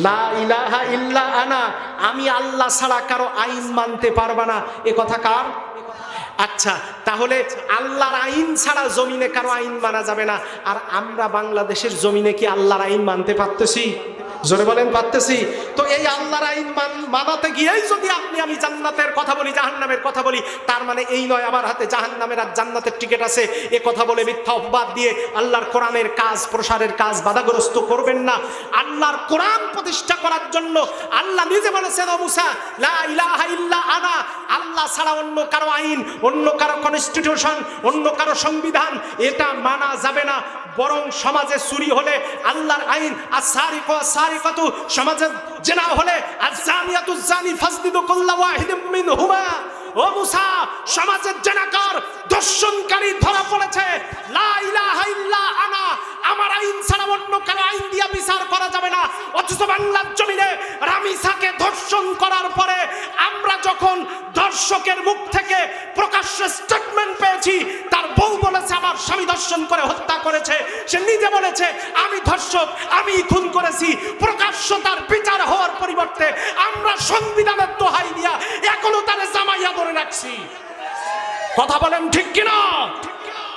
লা ইলাহা ইল্লা আনা, আমি আল্লাহ ছাড়া কারো আইন মানতে পারবা না। এ কথা কার? আচ্ছা, তাহলে আল্লাহর আইন ছাড়া জমিনে কারো আইন মানা যাবে না। আর আমরা বাংলাদেশের জমিনে কি আল্লাহর আইন মানতে পারতেছি? জোরে বলেন পারতেছি? তো এই আল্লাহর আইন মানাতে গিয়েই যদি আমি জান্নাতের কথা বলি, জাহান্নামের কথা বলি, তার মানে এই নয় আমার হাতে জাহান্নামের আর জান্নাতের টিকিট আছে। এ কথা বলে মিথ্যা অপবাদ দিয়ে আল্লাহর কোরআনের কাজ প্রসারের কাজ বাধাগ্রস্ত করবেন না। আল্লাহর কোরআন প্রতিষ্ঠা করার জন্য আল্লাহ নিজে বলেছেন, ও মুসা লা ইলাহা ইল্লা আনা, আল্লাহ ছাড়া অন্য কারো আইন, অন্য কারো কনস্টিটিউশন, অন্য কারো সংবিধান এটা মানা যাবে না। বরং সমাজে চুরি হলে আল্লাহর আইন, আস-সারিকু আস-সারিকাতু, সমাজে জিনা হলে আজ-জানিয়াতু আজ-জানি ফাজলিদু কুল্লা ওয়াহিদিম মিনহুমা। ও মুসা, সমাজের জিনাকার দর্শনকারী ধরা পড়েছে, লা ইলাহা ইল্লা আনা, আমার আইন ছাড়া অন্য কারো আইন দিয়া বিচার করা যাবে না। অথচ বাংলার জমিনে রামিসাকে ধর্ষণ করার পরে আমরা যখন দর্শকের মুখ থেকে প্রকাশ্যে স্টেটমেন্ট পেয়েছি, তার বউ বলেছে আমার স্বামী ধর্ষণ করে হত্যা করেছে, সে নিজে বলেছে আমি ধর্ষক, আমি খুন করেছি, প্রকাশ্য তার বিচার হওয়ার পরিবর্তে আমরা সংবিধানের দোহাই দিয়া এখনো তার জামাইয়া ধরে রাখছি। কথা বলেন ঠিক কিনা?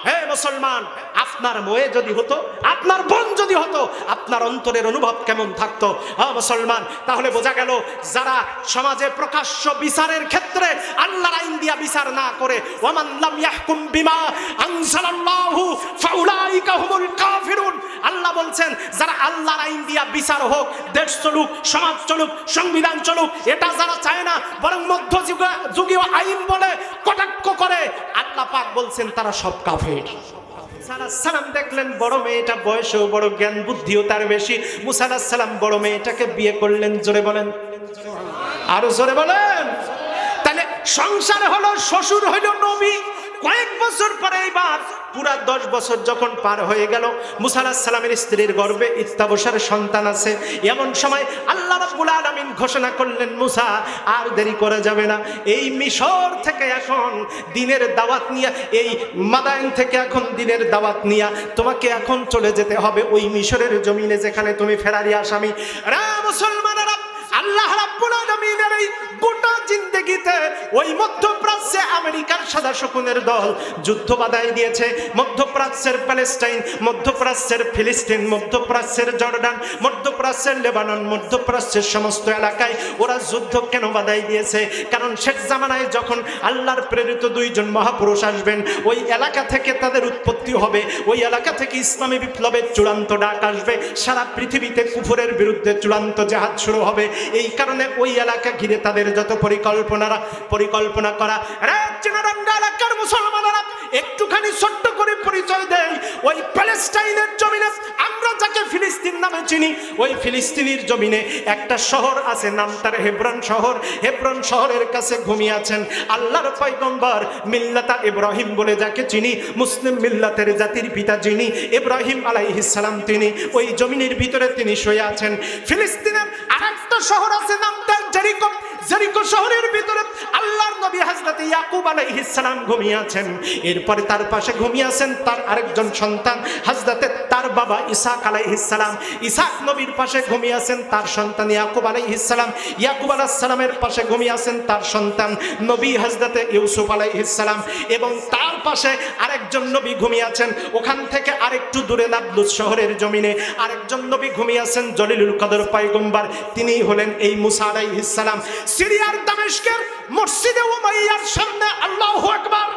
হে মুসলমান, আপনার মেয়ে যদি হতো, আপনার বোন যদি হতো, আপনার অন্তরের অনুভব কেমন থাকতো? হ্যাঁ মুসলমান, তাহলে বোঝা গেল যারা সমাজে প্রকাশ্য বিচারের ক্ষেত্রে আল্লাহর আইন দিয়া বিচার না করে, ওয়ামান লাম ইয়াহকুম বিমা আনজালাল্লাহু ফাউলাইকা হুমুল কাফিরুন, আল্লাহ বলছেন যারা আল্লাহর আইন দিয়া বিচার হোক, দেশ চলুক, সমাজ চলুক, সংবিধান চলুক, এটা যারা চায় না, বরং মধ্যযুগীয় আইন বলে কটাক্ষ করে, আল্লাহ পাক বলছেন তারা সব কাফের। মুসা আলাইহিস সালাম দেখলেন বড় মেয়েটা বয়সেও বড়, জ্ঞান বুদ্ধিও তার বেশি। মুসা আলাইহিস সালাম বড় মেয়েটাকে বিয়ে করলেন। জোরে বলেন, আরো জোরে বলেন। তাহলে সংসারে হলো, শ্বশুর হইল নবী। কয়েক বছর পরে এইবার পুরা 10 বছর যখন পার হয়ে গেল, মুসা আলাইহিস সালামের স্ত্রীর গর্ভে ইত্তাবসার সন্তান আছে। এমন সময় আল্লাহ রাব্বুল আলামিন ঘোষণা করলেন, মুসা আর দেরি করা যাবে না, এই মিশর থেকে এখন দ্বীনের দাওয়াত নিয়ে, এই মাদায়েন থেকে এখন দ্বীনের দাওয়াত নিয়ে তোমাকে এখন চলে যেতে হবে ওই মিশরের জমিনে যেখানে তুমি ফেরারি আসামি। রা মুসলমানেরা, আল্লাহ রাব্বুল আলামিনের এই গোটা জিন্দেগিতে ওই মধ্যপ্রাচ্যে আমেরিকার সাদা শকুনের দল যুদ্ধ বাধাই দিয়েছে। মধ্যপ্রাচ্যের প্যালেস্টাইন, মধ্যপ্রাচ্যের ফিলিস্তিন, মধ্যপ্রাচ্যের জর্ডান, মধ্যপ্রাচ্যের লেবানন, মধ্যপ্রাচ্যের সমস্ত এলাকায় ওরা যুদ্ধ কেন বাধাই দিয়েছে? কারণ শেষ জামানায় যখন আল্লাহর প্রেরিত 2 জন মহাপুরুষ আসবেন, ওই এলাকা থেকে তাদের উৎপত্তি হবে, ওই এলাকা থেকে ইসলামী বিপ্লবের চূড়ান্ত ডাক আসবে, সারা পৃথিবীতে কুফরের বিরুদ্ধে চূড়ান্ত জিহাদ শুরু হবে। এই কারণে ওই এলাকা ঘিরে তাদের যত পরিকল্পনা করা। এলাকার মুসলমানেরা একটুখানি ছোট্ট করে পরিচয় দেয়, ওই প্যালেস্টাইনের জমিনে আমরা যাকে ফিলিস্তিন নামে চিনি, ওই ফিলিস্তিনের জমিনে একটা শহর আছে, নাম তার হেব্রন শহর। হেব্রন শহরের কাছে ঘুমিয়ে আছেন আল্লাহর পয়গম্বর, মিল্লাতা ইব্রাহিম বলে যাকে চিনি, মুসলিম মিল্লাতের জাতির পিতা যিনি, ইব্রাহিম আলাইহিস সালাম, তিনি ওই জমিনের ভিতরে তিনি শুয়ে আছেন। ফিলিস্তিনের আরেকটা শহর আছে, নাম তার জেরিকো। জেরিকো শহরের ভিতরে আল্লাহর নবী হযরত ইয়াকুব আলাইহিস সালাম ঘুমিয়ে আছেন। এরপরে তার পাশে ঘুমিয়ে আছেন তার আরেকজন সন্তান হযরত তার বাবা ইসাক আলাইহিস সালাম। ইসাক নবীর পাশে ঘুমিয়ে আছেন তার সন্তান ইয়াকুব আলাইহিস সালাম। ইয়াকুব আলাইহিস সালামের পাশে ঘুমিয়ে আছেন তার সন্তান নবী হযরত ইউসুফ আলাইহিস সালাম। এবং তার পাশে আরেকজন নবী ঘুমিয়ে আছেন, ওখান থেকে আরেকটু দূরে নাবলুস শহরের জমিনে আরেকজন নবী ঘুমিয়ে আছেন, জলিলুল কদর পয়গম্বর, তিনি হলেন এই মুসা আলাইহিস সালাম। সিরিয়ার দামেস্কের মসজিদে উমাইয়ার সামনে, আল্লাহু আকবার,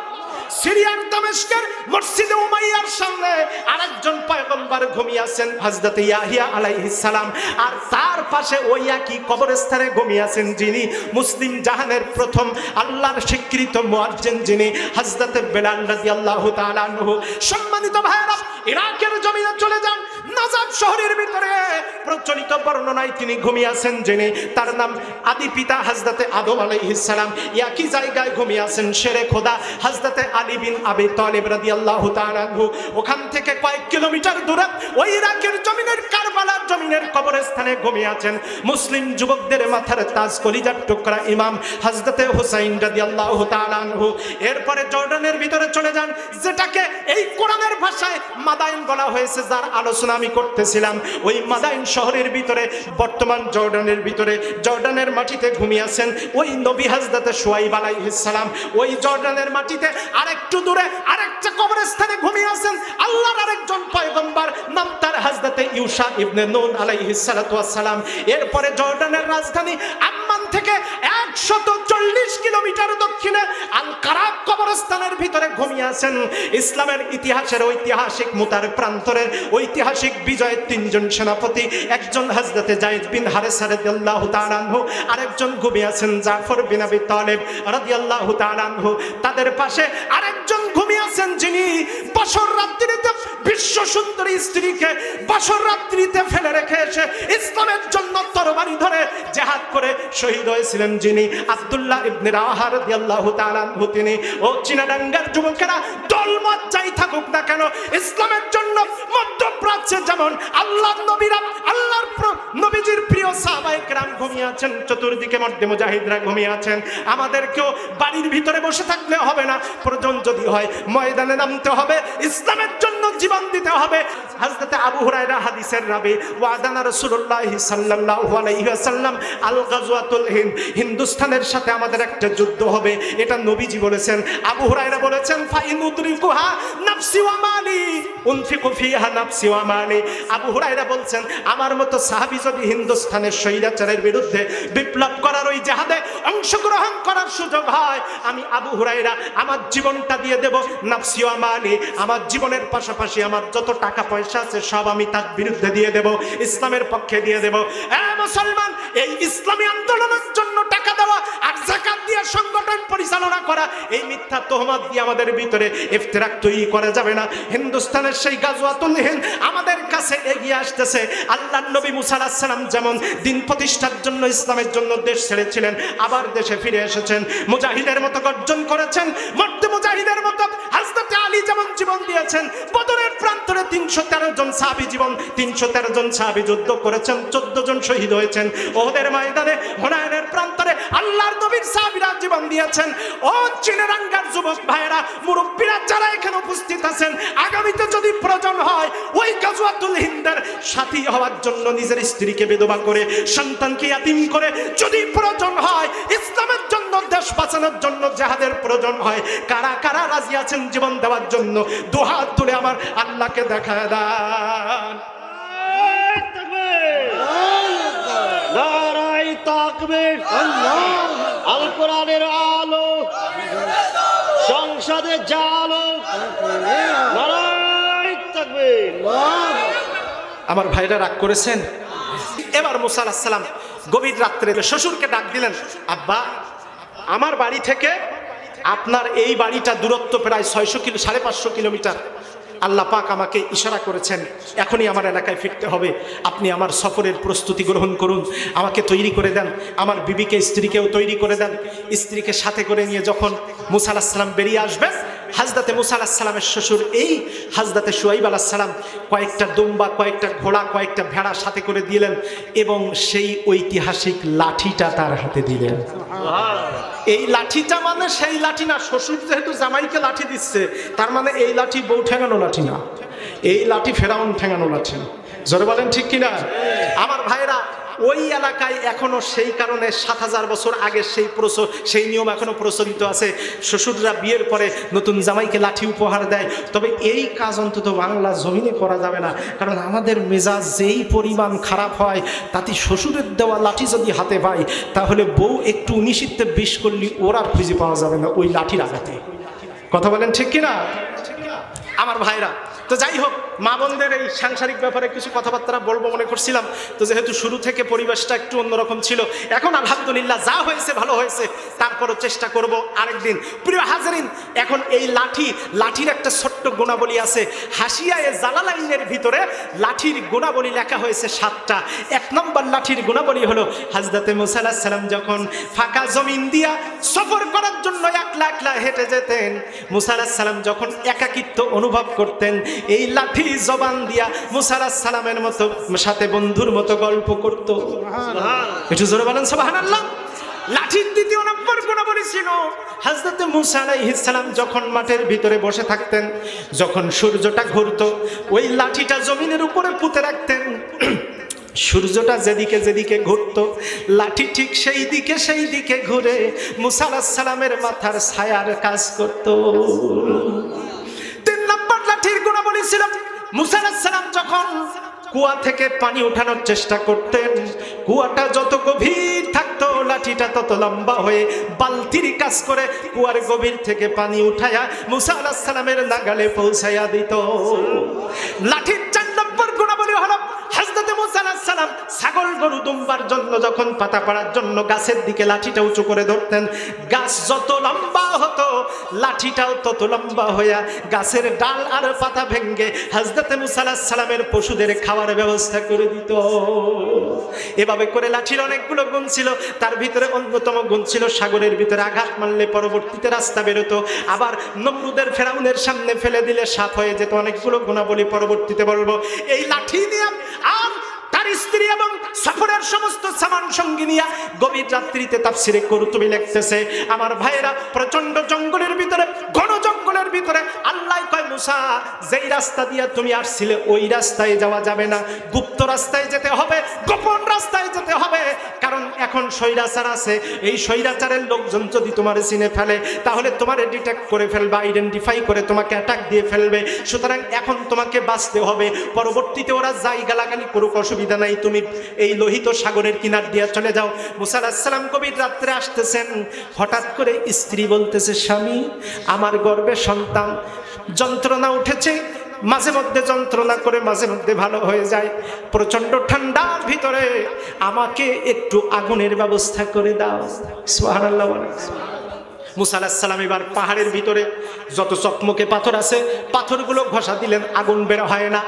সিরিয়ার দামেস্কের মসজিদে উমাইয়ার সামনে আরেকজন পয়গম্বর ঘুমিয়ে আছেন, হযরত ইয়াহিয়া আলাইহিস সালাম। আর তার পাশে ওই একই কবরস্থানে ঘুমিয়ে আছেন যিনি মুসলিম জাহানের প্রথম আল্লাহর স্বীকৃত মুয়াজ্জিন, যিনি হযরত বেলাল রাদিয়াল্লাহু তাআলা আনহু। সম্মানিত ভাইরা, ইরাকের জমিনে চলে যান, নাজাব শহরের ভিতরে প্রচলিত বর্ণনায় তিনি ঘুমিয়ে আছেন যিনি, তার নাম আদি পিতা হযরত আদম আলাইহিস সালাম। একই জায়গায় ঘুমিয়ে আছেন শেরে খোদা হযরত আলী বিন আবি তালিব রাদিয়াল্লাহু তাআলা আনহু। ওখান থেকে কয়েক কিলোমিটার দূরে ওই ইরাকের জমিনের কারবালার জমিনের কবরস্থানে ঘুমিয়ে আছেন মুসলিম যুবকদের মাথার তাজ, কলিজার টুকরা ইমাম হযরত হুসাইন রাদিয়াল্লাহু তাআলা আনহু। এরপরে জর্ডানের ভিতরে চলে যান, যেটাকে এই কোরআনের ভাষায় মাদায়েন বলা হয়েছে, যার আলোচনা আমি করতেছিলাম ওই মাদাইন শহরের ভিতরে, বর্তমান জর্ডানের ভিতরে, জর্ডানের মাটিতে ঘুমিয়ে আছেন ওই নবী হযরতে শুআইব আলাইহিস সালাম। ওই জর্ডানের মাটিতে আরেকটু দূরে আরেকটা কবরস্থানে ঘুমিয়ে আছেন আল্লাহর আরেকজন পয়গম্বর, নাম তার হযরতে ইউসা ইবনে নুন আলাইহিস সালাতু ওয়াস সালাম। এরপরে জর্ডানের রাজধানী আম্মান থেকে 140 কিলোমিটার দক্ষিণে আল কারাব কবরস্থানের ভিতরে ঘুমিয়ে আছেন ইসলামের ইতিহাসের ঐতিহাসিক মুতার প্রান্তরের ঐতিহাসিক বিজয়ের তিনজন সেনাপতি, একজন হযরতে যায়েদ বিন হারেসা রাদিয়াল্লাহু তাআলা আনহু, আরেকজন ঘুমিয়ে আছেন জাফর বিন আবি তালেব রাদিয়াল্লাহু তাআলা আনহু। তাদের পাশে আরেকজন ঘুমিয়ে আছেন যিনি বছর রাত্রিতে বিশ্ব সুন্দরী স্ত্রীকে বছর রাত্রিতে ফেলে রেখে এসে ইসলামের জন্য তরবারি ধরে জিহাদ করে শহীদ হয়েছিলেন যিনি আব্দুল্লাহ ইবনে রাওয়াহা রাদিয়াল্লাহু তাআলা আনহু। তিনি ও চিনাডাঙ্গার যুবকেরা দলমত যাই থাকুক না কেন, ইসলামের জন্য মধ্যপ্রাচ্যে যেমন আল্লাহর নবীরা, আল্লাহর নবীজির প্রিয় সাহাবায়ে কেরাম ঘুমিয়ে আছেন, চতুর্দিকে মধ্যে মুজাহিদরা ঘুমিয়ে আছেন, আমাদেরকেও বাড়ির ভিতরে বসে থাকলে হবে না, প্রয়োজন যদি হয় ময়দানে নামতে হবে, ইসলামের জন্য জীবন দিতে হবে। হযরত আবু হুরায়রা হাদিসের রাবী, ওয়াদানা রাসূলুল্লাহ সাল্লাল্লাহু আলাইহি ওয়াসাল্লাম আল গাজওয়াতুল হিন্দ, হিন্দুস্তানের সাথে আমাদের একটা যুদ্ধ হবে, এটা নবীজি বলেছেন। আবু হুরায়রা বলেছেন ফাইন উদরিকুহা নাফসি ওয়া মালি উনফিকু ফিহা নাফসি ওয়া মালি। আবু হুরায়রা বলছেন আমার মতো সাহাবী যদি হিন্দুস্তানের স্বৈরাচারের বিরুদ্ধে বিপ্লব করার ওই জিহাদে অংশগ্রহণ করার সুযোগ হয়, আমি আবু হুরায়রা আমার জীবনটা দিয়ে দেব, নাফসি ওয়া মালি, আমার জীবনের পাশাপাশি আমার যত টাকা পয়সা আছে সব আমি তার বিরুদ্ধে দিয়ে দেব, ইসলামের পক্ষে দিয়ে দেব। মুসলমান, এই ইসলামী আন্দোলনের জন্য টাকা দেওয়া আর যাকাত দিয়ে সংগঠন পরিচালনা করা, এই মিথ্যা তোহমত দিয়ে আমাদের ভিতরে ইফতিরাক তৈরি করা যাবে না। হিন্দুস্তানের সেই গাজওয়াতুল হিন্দ আমাদের কাছে এগিয়ে আসতেছে। আল্লাহর নবী মুসা আলাইহিস সালাম যেমন দিন প্রতিষ্ঠার জন্য ইসলামের জন্য দেশ ছেড়েছিলেন, আবার দেশে ফিরে এসেছেন, মুজাহিদের মতো গর্জন করেছেন, মর্দে মুজাহিদের মতো হযরত আলী যেমন জীবন দিয়েছেন, বদরের প্রান্তরে 313 জন সাহাবী জীবন, 313 জন সাহাবী যুদ্ধ করেছেন, 14 জন শহীদ হয়েছেন। ওহদের ময়দানে, হুনাইনের প্রান্তরে আল্লাহর নবীর সাহাবীরা জীবন দিয়েছেন। ও চিনাডাঙ্গার যুবক ভাইয়েরা, মুরব্বীরা যারা এখানে উপস্থিত আছেন, আগামীতে যদি প্রয়োজন হয় ওই গাজওয়াতুল হিন্দের সাথী হওয়ার জন্য নিজের স্ত্রীকে বিধবা করে, সন্তানকে ইয়াতীম করে, যদি প্রয়োজন হয় ইসলামের জন্য, দেশ বাঁচানোর জন্য জিহাদের প্রয়োজন হয়, কারা কারা রাজি আছেন জীবন দেওয়ার জন্য? দুহাত তুলে আমার আল্লাহকে দেখায় দেন। নারায়ে তাকবীর, আল কোরআনের আলো সংসদে জালো, নারায়ে তাকবীর। আমার ভাইরা রাগ করেছেন? এবার মুসা আলাইহিস সালাম গভীর রাত্রে শ্বশুরকে ডাক দিলেন, আব্বা আমার বাড়ি থেকে আপনার এই বাড়িটা দূরত্ব প্রায় 550 কিলোমিটার। আল্লাহ পাক আমাকে ইশারা করেছেন এখনই আমার এলাকায় ফিরতে হবে, আপনি আমার সফরের প্রস্তুতি গ্রহণ করুন, আমাকে তৈরি করে দেন, আমার বিবিকে স্ত্রীকেও তৈরি করে দেন। স্ত্রীকে সাথে করে নিয়ে যখন মুসা আলাইহিস সালাম বেরিয়ে আসবেন, হযরতে মুসা আলাইহিস সালামের শ্বশুর এই হযরতে শুআইব আলাইহিস সালাম কয়েকটা দুম্বা, কয়েকটা ঘোড়া, কয়েকটা ভেড়া সাথে করে দিলেন এবং সেই ঐতিহাসিক লাঠিটা তার হাতে দিলেন। এই লাঠিটা মানে সেই লাঠি না, শ্বশুর যেহেতু জামাইকে লাঠি দিচ্ছে তার মানে এই লাঠি বউ ঠেঙানো লাঠি না, এই লাঠি ফেরাউন ঠেঙানো লাঠি। জোরে বলেন ঠিক কিনা? আমার ভাইরা, ওই এলাকায় এখনো সেই কারণে 7000 বছর আগের সেই নিয়ম এখনো প্রচলিত আছে। শ্বশুররা বিয়ের পরে নতুন জামাইকে লাঠি উপহার দেয়, তবে এই কাজ অন্তত বাংলা জমিনে করা যাবে না, কারণ আমাদের মেজাজ যেই পরিমাণ খারাপ হয় তাতে শ্বশুরের দেওয়া লাঠি যদি হাতে পায় তাহলে বউ একটু 19 20 করলে ওর আর খুঁজে পাওয়া যাবে না ওই লাঠির আঘাতে। কথা বলেন ঠিক কিনা আমার ভাইরা? তো যাই হোক, মা বোনদের এই সাংসারিক ব্যাপারে কিছু কথাবার্তা বলবো মনে করছিলাম, তো যেহেতু শুরু থেকে পরিবেশটা একটু অন্যরকম ছিল, এখন আলহামদুলিল্লাহ যা হয়েছে ভালো হয়েছে, তারপরও চেষ্টা করব আরেকদিন। প্রিয় হাজরিন, এখন এই লাঠির একটা ছোট্ট গুণাবলী আছে। হাসিয়ায়ে জালালাইনের ভিতরে লাঠির গুণাবলী লেখা হয়েছে 7টা। 1 নম্বর লাঠির গুণাবলী হলো হযরতে মুসা আলাইহিস সালাম যখন ফাঁকা জমিন দিয়া সফর করার জন্য একলা একলা হেঁটে যেতেন, মুসা আলাইহিস সালাম যখন একাকিত্ব অনুভব করতেন, এই লাঠি জবান দিয়া মুসা আলাইহিস সালামের মতো সাথে বন্ধুর মতো গল্প করত। একটু জোরে বলেন সুবহানাল্লাহ। লাঠির দ্বিতীয় নম্বর গুণাবলী ছিল হযরত মুসা আলাইহিস সালাম যখন মাঠের ভিতরে বসে থাকতেন, যখন সূর্যটা ঘুরতো ওই লাঠিটা জমিনের উপরে পুঁতে রাখতেন। সূর্যটা যেদিকে যেদিকে ঘুরতো লাঠি ঠিক সেই দিকে ঘুরে মুসা আলাইহিস সালামের মাথার ছায়ার কাজ করত। তিন নম্বর লাঠির গুণাবলী ছিল মুসা আলাইহিস সালাম যখন কুয়া থেকে পানি উঠানোর চেষ্টা করতেন, কুয়াটা যত গভীর থাকতো লাঠিটা তত লম্বা হয়ে বালতির কাজ করে কুয়ার গভীর থেকে পানি উঠায়া মুসা আলাইহিস সালামের নাগালে পৌঁছায়া দিত। লাঠির 4 নম্বর গুণাবলী হলো হযরত মুসা আলাইহিস সালাম ছাগল গরু দুম্বার জন্য যখন পাতা পাড়ার জন্য গাছের দিকে লাঠিটা উঁচু করে ধরতেন, গাছ যত লম্বা হতো লাঠিটাও তত লম্বা হইয়া গাছের ডাল আর পাতা ভেঙ্গে হযরত মুসা আলাইহিস সালামের পশুদের খাওয়ার ব্যবস্থা করে দিত। এভাবে করে লাঠির অনেকগুলো গুণ ছিল, তার ভিতরে অন্যতম গুণ ছিল সাগরের ভিতরে আঘাত মারলে পরবর্তীতে রাস্তা বেরোতো, আবার নমরুদের ফেরাউনের সামনে ফেলে দিলে সাপ হয়ে যেত। অনেকগুলো গুণাবলী পরবর্তীতে বলবো। এই লাঠি নিয়ে আর তার স্ত্রী এবং সফরের সমস্ত সামান সঙ্গী নিয়ে গভীর রাত্রিতে তাফসিরে কুরতুবী লিখতেছে, আমার ভাইরা প্রচন্ড জঙ্গলের ভিতরে, ঘন জঙ্গলের ভিতরে আল্লাহ কয় মুসা যেই রাস্তা দিয়ে তুমি আসছিলে ওই রাস্তায় যাওয়া যাবে না, গুপ্ত রাস্তায় যেতে হবে, গোপন রাস্তায় যেতে হবে, কারণ এখন স্বৈরাচার আছে, এই স্বৈরাচারের লোকজন যদি তোমার চিনে ফেলে তাহলে তোমারে ডিটেক্ট করে ফেলবে, আইডেন্টিফাই করে তোমাকে অ্যাটাক দিয়ে ফেলবে, সুতরাং এখন তোমাকে বাঁচতে হবে। পরবর্তীতে ওরা যাই গালাগালি করুক অসুবিধা নাই, তুমি এই লোহিত সাগরের কিনার দিয়ে চলে যাও। মুসা আলাইহিস সালাম গভীর রাত্রে আসতেছেন, হঠাৎ করে স্ত্রী বলতেছে, স্বামী আমার গর্ভে সন্তান, যন্ত্রণা উঠেছে, মাঝে মধ্যে যন্ত্রণা করে মাঝে মধ্যে ভালো হয়ে যায়, প্রচন্ড ঠান্ডার ভিতরে আমাকে একটু আগুনের ব্যবস্থা করে দাও। সুবহানাল্লাহ। মুসা আলাইহিস সালাম এবার পাহাড়ের ভিতরে যত চকমকে পাথর আছে পাথরগুলো ঘষা দিলেন, আগুন বের হয় না।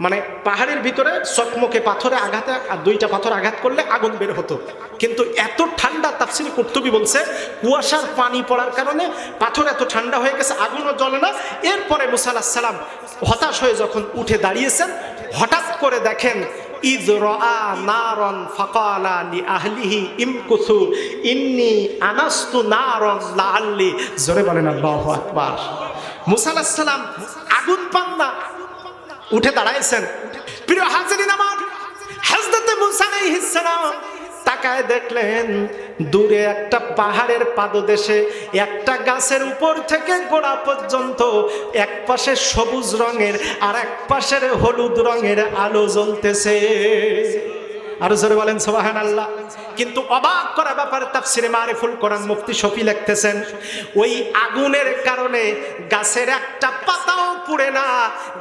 মানে পাহাড়ের ভিতরে চকমকে পাথরে আঘাতে আর 2টা পাথর আঘাত করলে আগুন বের হতো, কিন্তু এত ঠান্ডা, তাফসীরে কুরতুবী বলছে কুয়াশার পানি পড়ার কারণে পাথর এত ঠান্ডা হয়ে গেছে আগুনও জ্বলে না। এরপরে মুসা আলাইহিস সালাম হতাশ হয়ে যখন উঠে দাঁড়িয়েছেন, হঠাৎ করে দেখেন ইয রাআ নারান ফাকালা লি আহলিহি ইমকুসু ইন্নী আনাস্তু নারান লাআল্লি, জোরে বলেন আল্লাহু আকবার। মুসা আলাইহিস সালাম আগুন পান না, উঠে দাঁড়াইছেন। প্রিয় হাজিরিন আমার, হযরত মুসা আলাইহিস সালাম তাকায় দেখলেন দূরে একটা পাহাড়ের পাদদেশে একটা গাছের উপর থেকে গোড়া পর্যন্ত এক পাশে সবুজ রঙের আর এক পাশের হলুদ রঙের আলো জ্বলতেছে। আর জোরে বলেন সুবহানাল্লাহ। কিন্তু অবাক করা ব্যাপার, তাফসীরে মারিফুল কোরআন মুফতি শফি লিখতেছেন, ওই আগুনের কারণে গাছের একটা পাতাও পুড়ে না,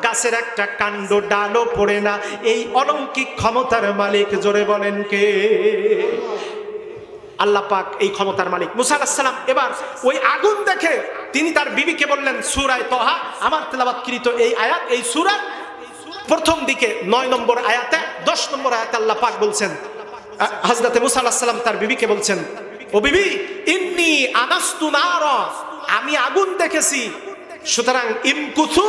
গাছের একটা কাণ্ড ডালও পড়ে না। এই অলৌকিক ক্ষমতার মালিক জোরে বলেন কে? আল্লাহ পাক এই ক্ষমতার মালিক। মুসা আলাইহিস সালাম এবার ওই আগুন দেখে তিনি তার বিবিকে বললেন, সূরা তাহা আমার তেলাওয়াতকৃত এই আয়াত, এই সূরার প্রথম দিকে 9 নম্বর আয়াতে 10 নম্বর আয়াতে আল্লাহ পাক বলছেন, হযরত মুসা আলাইহিস সালাম তার বিবিকে বলছেন, ও বিবি ইন্নী আনাস্তু নারা, আমি আগুন দেখেছি, সুতরাং ইমকুসু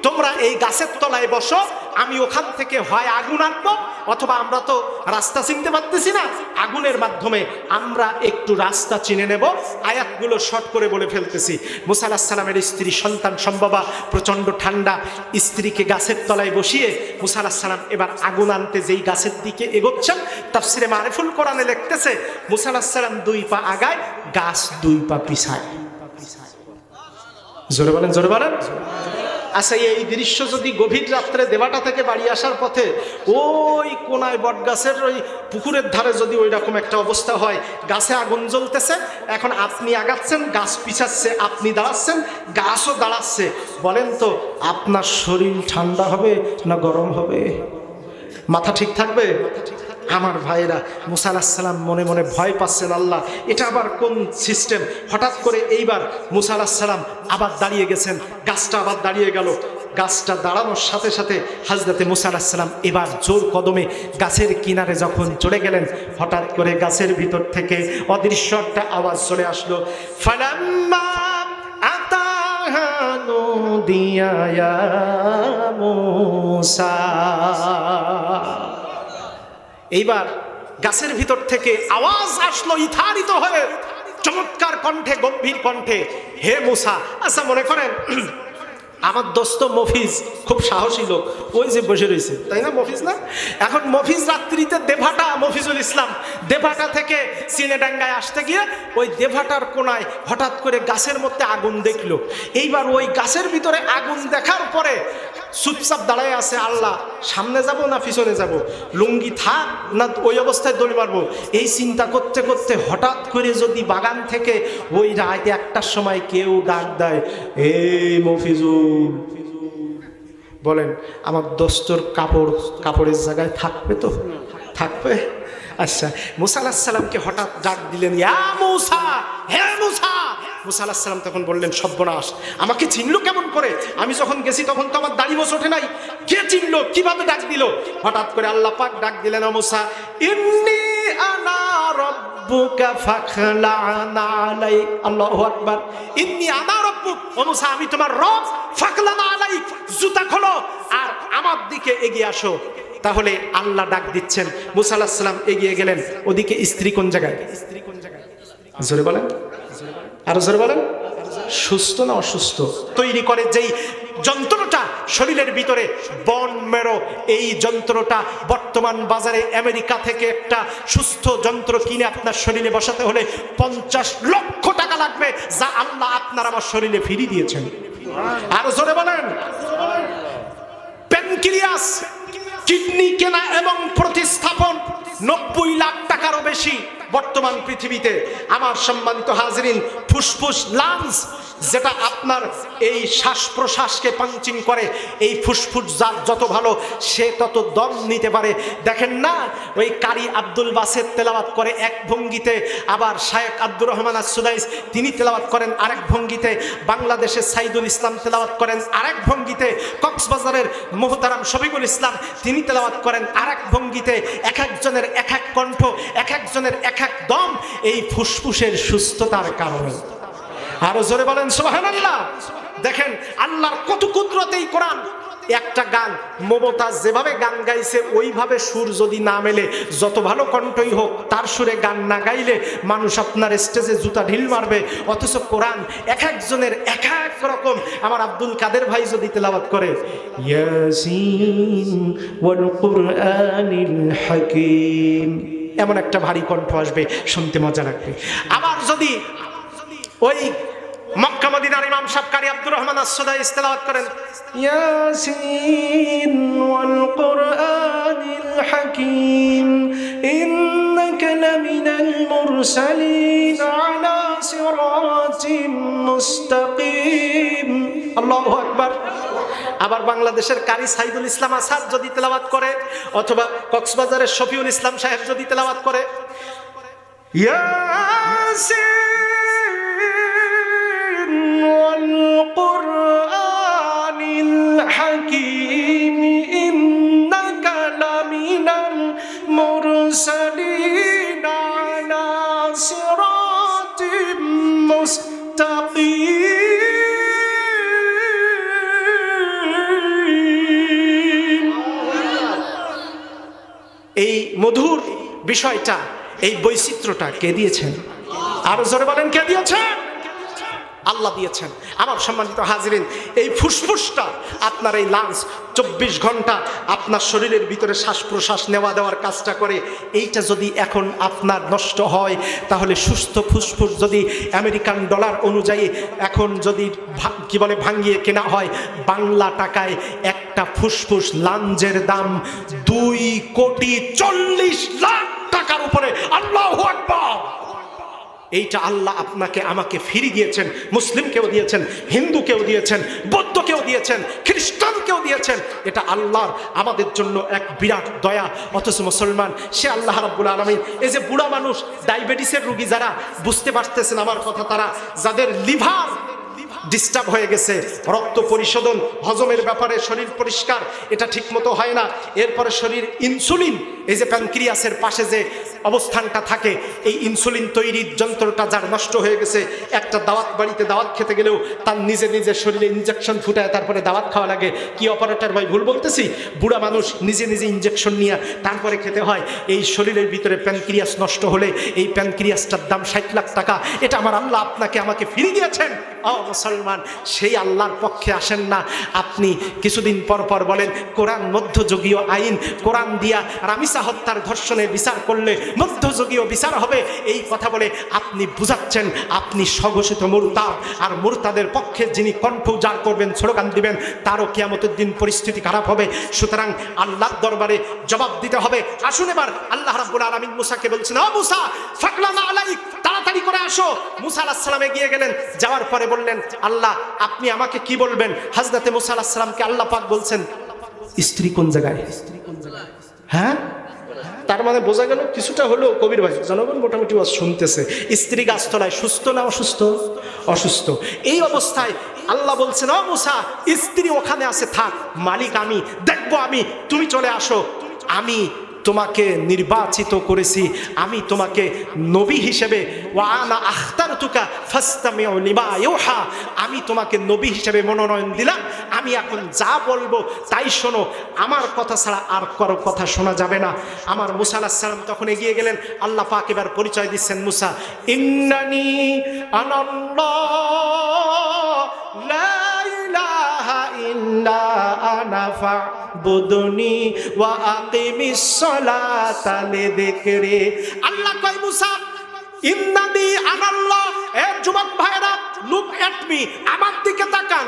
তোমরা এই গাছের তলায় বসো, আমি ওখান থেকে হয় আগুন আনবো অথবা আমরা তো রাস্তা চিনতে পারতেছি না, আগুনের মাধ্যমে আমরা একটু রাস্তা চিনে নেব। আয়াতগুলো শর্ট করে বলে ফেলতেছি। মুসা আলাইহিস সালামের স্ত্রী সন্তান সম্ভবা, প্রচন্ড ঠান্ডা, স্ত্রীকে গাছের তলায় বসিয়ে মুসা আলাইহিস সালাম এবার আগুন আনতে যেই গাছের দিকে এগোচ্ছেন, তাফসীরে মারিফুল কোরআনে লিখতেছে মুসা আলাইহিস সালাম 2 পা আগায়, গাছ 2 পা পিছায়। জোরে বলেন, জোরে বলেন। আচ্ছা, এই দৃশ্য যদি গভীর রাত্রে দেবাটা থেকে বাড়ি আসার পথে ওই কোনায় বট গাছের ওই পুকুরের ধারে যদি ওই রকম একটা অবস্থা হয়, গাছে আগুন জ্বলতেছে, এখন আপনি আগাচ্ছেন, গাছ পিছাচ্ছে, আপনি দাঁড়াচ্ছেন, গাছও দাঁড়াচ্ছে, বলেন তো আপনার শরীর ঠান্ডা হবে না গরম হবে? মাথা ঠিক থাকবে? আমার ভাইরা, মুসা আলাইহিস সালাম মনে মনে ভয় পাচ্ছেন, আল্লাহ এটা আবার কোন সিস্টেম। হঠাৎ করে এইবার মুসা আলাইহিস সালাম আবার দাঁড়িয়ে গেছেন, গাছটা আবার দাঁড়িয়ে গেল। গাছটা দাঁড়ানোর সাথে সাথে হযরতে মুসা আলাইহিস সালাম এবার জোর কদমে গাছের কিনারে যখন চলে গেলেন, হঠাৎ করে গাছের ভিতর থেকে অদৃশ্য একটা আওয়াজ চলে আসলো, ফালাম্মা আতাহা নুদিয়া ইয়া মুসা। এইবার গাছের ভিতর থেকে আওয়াজ আসলো ইথারিত হয়ে, চমৎকার কণ্ঠে, গম্ভীর কণ্ঠে, হে মুসা। আচ্ছা মনে করেন আমার দোস্ত মফিজ খুব সাহসী লোক, ওই যে বসে রয়েছে, তাই না? মফিজ না? এখন মফিজ রাত্রিতে দেভাটা, মফিজুল ইসলাম দেভাটা থেকে সিনেডাঙ্গায় আসতে গিয়ে ওই দেভাটার কোনায় হঠাৎ করে গাছের মধ্যে আগুন দেখলো। এইবার ওই গাছের ভিতরে আগুন দেখার পরে চুপচাপ দাঁড়ায় আছে, আল্লাহ সামনে যাব না পিছনে যাব, লুঙ্গি থাক না ওই অবস্থায় দড়ি মারবো, এই চিন্তা করতে করতে হঠাৎ করে যদি বাগান থেকে ওই রাত 1টার সময় কেউ ডাক দেয়, এই মফিজুল, বলেন আমার দোস্তর কাপড়ের জায়গায় থাকবে তো? থাকবে। আচ্ছা, মুসা আলাইহিস সালামকে হঠাৎ ডাক দিলেন, ইয়া মুসা, হে মুসা। মুসা আলাইহিস সালাম তখন বললেন, সর্বনাশ, আমাকে চিনলো কেমন করে? আমি যখন গেছি তখন তো আমার দাড়ি মোছ ওঠে নাই, কে চিনলো, কিভাবে ডাক দিল? হঠাৎ করে আল্লাহ পাক ডাক দিলেন, ও মুসা, ইন্নী আনা রাব্বুকা ফাখলা'না আলাইক। আল্লাহু আকবার। ইন্নী আনা রাব্বুক, ও মুসা আমি তোমার রব, ফাখলা'না আলাইক, জুতা খোলো আর আমার দিকে এগিয়ে আসো। তাহলে আল্লাহ ডাক দিচ্ছেন, মুসা আলাইহিস সালাম এগিয়ে গেলেন। ওদিকে স্ত্রী কোন জায়গায়? জোরে বলেন, আরো জোরে বলেন। সুস্থ না অসুস্থ? তৈরি করে যেই যন্ত্রটা শরীরের ভিতরে, বন মেরো, এই যন্ত্রটা বর্তমান বাজারে আমেরিকা থেকে একটা সুস্থ যন্ত্র কিনে আপনার শরীরে বসাতে হলে 50 লক্ষ টাকা লাগবে, যা আল্লাহ আপনার আমার শরীরে ফিরিয়ে দিয়েছেন। আরো জোরে বলেন। প্যানক্রিয়াস, কিডনি কেনা এবং প্রতিস্থাপন 90 লাখ টাকারও বেশি বর্তমান পৃথিবীতে। আমার সম্মানিত হাজরিন, ফুসফুস, লাংস, যেটা আপনার এই শ্বাস প্রশ্বাসকে পাঞ্চিং করে, এই ফুসফুস যার যত ভালো সে তত দম নিতে পারে। দেখেন না, ওই কারি আব্দুল বাসেত তেলাওয়াত করে এক ভঙ্গিতে, আবার শায়েখ আব্দুর রহমান আস-সুদাইস তিনি তেলাওয়াত করেন আরেক ভঙ্গিতে, বাংলাদেশের সাইদুল ইসলাম তেলাওয়াত করেন আরেক ভঙ্গিতে, কক্সবাজারের মুহতারাম শফিকুল ইসলাম তিনি তেলাওয়াত করেন আরেক ভঙ্গিতে। এক একজনের এক এক কণ্ঠ, এক একজনের এক এক দম, এই ফুসফুসের সুস্থতার কারণে। আরো জোরে বলেন সুবহানাল্লাহ। দেখেন আল্লাহর কত কুদরত এই কোরআন। একটা গান মমতাজ যেভাবে গান গাইছে ওইভাবে সুর যদি না মেলে, যত ভালো কণ্ঠই হোক, তার সুরে গান না গাইলে মানুষ আপনার স্টেজে জুতা ঢিল মারবে। অথচ কোরআন এক একজনের এক এক রকম। আমার আব্দুল কাদের ভাই যদি তেলাওয়াত করে, ইয়াসিন ওয়াল কুরআনিল হাকীম, এমন একটা ভারী কণ্ঠ আসবে, শুনতে মজা লাগবে। আবার যদি ওই মক্কা মদিনার ইমাম সাহেব কারি আব্দুর রহমান আস-সুদাইস তেলাওয়াত করেন, ইয়াসিন ওয়াল কুরআনিল হাকীম ইন্নাকা লামিনাল মুরসালিন আলা সিরাতিম মুস্তাকিম। আল্লাহু আকবার। আবার বাংলাদেশের কারি সাইদুল ইসলাম আসাদ যদি তেলাওয়াত করে, অথবা কক্সবাজারের শফিউল ইসলাম সাহেব যদি তেলাওয়াত করে, ইয়াসিন ওয়াল কুরআনিল হাকীম ইন্নাকা লামিনাল মুরসালিন আলা সিরাতিম মুস্তাকিম। এই মধুর বিষয়টা, এই বৈচিত্র্যটা কে দিয়েছেন? আরো জোরে বলেন, কে দিয়েছেন? আল্লাহ দিয়েছেন। আমার সম্মানিত হাজিরিন, এই ফুসফুসটা, আপনার এই লাংস 24 ঘন্টা আপনার শরীরের ভিতরে শ্বাস প্রশ্বাস নেওয়া দেওয়ার কাজটা করে। এইটা যদি এখন আপনার নষ্ট হয়, তাহলে সুস্থ ফুসফুস যদি আমেরিকান ডলার অনুযায়ী এখন যদি কি বলে ভাঙিয়ে কেনা হয়, বাংলা টাকায় একটা ফুসফুস লাঞ্জের দাম 2,40,00,000 টাকার উপরে। আল্লাহু আকবার। এইটা আল্লাহ আপনাকে আমাকে ফিরিয়ে দিয়েছেন। মুসলিমকেও দিয়েছেন, হিন্দুকেও দিয়েছেন, বৌদ্ধকেও দিয়েছেন, খ্রিস্টানকেও দিয়েছেন। এটা আল্লাহর আমাদের জন্য এক বিরাট দয়া। অথচ মুসলমান, সে আল্লাহ রাব্বুল আলামিন, এই যে বুড়া মানুষ, ডায়াবেটিসের রোগী যারা, বুঝতে পারতেছেন আমার কথা, তারা যাদের লিভার ডিস্টার্ব হয়ে গেছে, রক্ত পরিশোধন, হজমের ব্যাপারে শরীর পরিষ্কার এটা ঠিক মতো হয় না, এরপরে শরীর ইনসুলিন, এই যে প্যানক্রিয়াসের পাশে যে অবস্থানটা থাকে, এই ইনসুলিন তৈরির যন্ত্রটা যার নষ্ট হয়ে গেছে, একটা দাওয়াত বাড়িতে দাওয়াত খেতে গেলেও তার নিজে নিজের শরীরে ইনজেকশন ফুটায় তারপরে দাওয়াত খাওয়া লাগে। কি অপারেটর ভাই ভুল বলতেছি? বুড়া মানুষ নিজে নিজে ইনজেকশন নিয়ে তারপরে খেতে হয়। এই শরীরের ভিতরে প্যানক্রিয়াস নষ্ট হলে এই প্যানক্রিয়াসটার দাম 60 লাখ টাকা। এটা আমার আল্লাহ আপনাকে আমাকে ফিরিয়ে দিয়েছেন। ও মুসলমান, সেই আল্লাহর পক্ষে আসেন না। আপনি কিছুদিন পর পর বলেন কোরআন মধ্যযুগীয় আইন, কোরআন দিয়া রামিসা হত্যার ধর্ষণের বিচার করলে মধ্যযুগীয় বিচার হবে, এই কথা বলে আপনি বুঝাচ্ছেন আপনি স্বঘোষিত মুরতাদ। আর মুরতাদের পক্ষে যিনি কণ্ঠ উজাড় করবেন, স্লোগান দিবেন, তারও কিয়ামতের দিন পরিস্থিতি খারাপ হবে। সুতরাং আল্লাহর দরবারে জবাব দিতে হবে। আসুন এবার আল্লাহ রাব্বুল আলামিন মুসাকে বলছেন, ও মুসা ফাকলানা আলাইক, তাড়াতাড়ি করে আসো। মুসা আলাইহিস সালাম এগিয়ে গেলেন, যাওয়ার পরে বললেন, আল্লাহ আপনি আমাকে কি বলবেন? হযরতে মুসা আলাইহিস সালামকে আল্লাহ পাক বলছেন, স্ত্রী কোন জায়গায়? হ্যাঁ, তার মানে বোঝা গেল কিছুটা হলো কবির ভাই জনগণ মোটামুটি শুনতেছে। স্ত্রী গাছতলায়, সুস্থ না অসুস্থ? অসুস্থ। এই অবস্থায় আল্লাহ বলছেন, ও মুসা স্ত্রী ওখানে আছে, থাক, মালিক আমি, দেখবো আমি, তুমি চলে আসো। আমি তোমাকে নির্বাচিত করেছি, আমি তোমাকে নবী হিসেবে, ওয়া আনা আখতারতুকা ফাসতামিউ লিমা ইউহা, আমি তোমাকে নবী হিসেবে মনোনয়ন দিলাম। আমি এখন যা বলবো তাই শোনো, আমার কথা ছাড়া আর কারো কথা শোনা যাবে না। আমার মুসা আলাইহিস সালাম তখন এগিয়ে গেলেন। আল্লাহ পাক এবার পরিচয় দিচ্ছেন, মুসা ইন্নানি আনাল্লাহ লা ইলাহা ইল্লা আনা ফা'বুদনি ওয়া আকিমিস সালাতা লিযিকরি। আল্লাহ কয় মুসা ইন্নানি আনাল্লাহ। এ যুবক ভাইরা, লুক এট মি, আমার দিকে তাকান,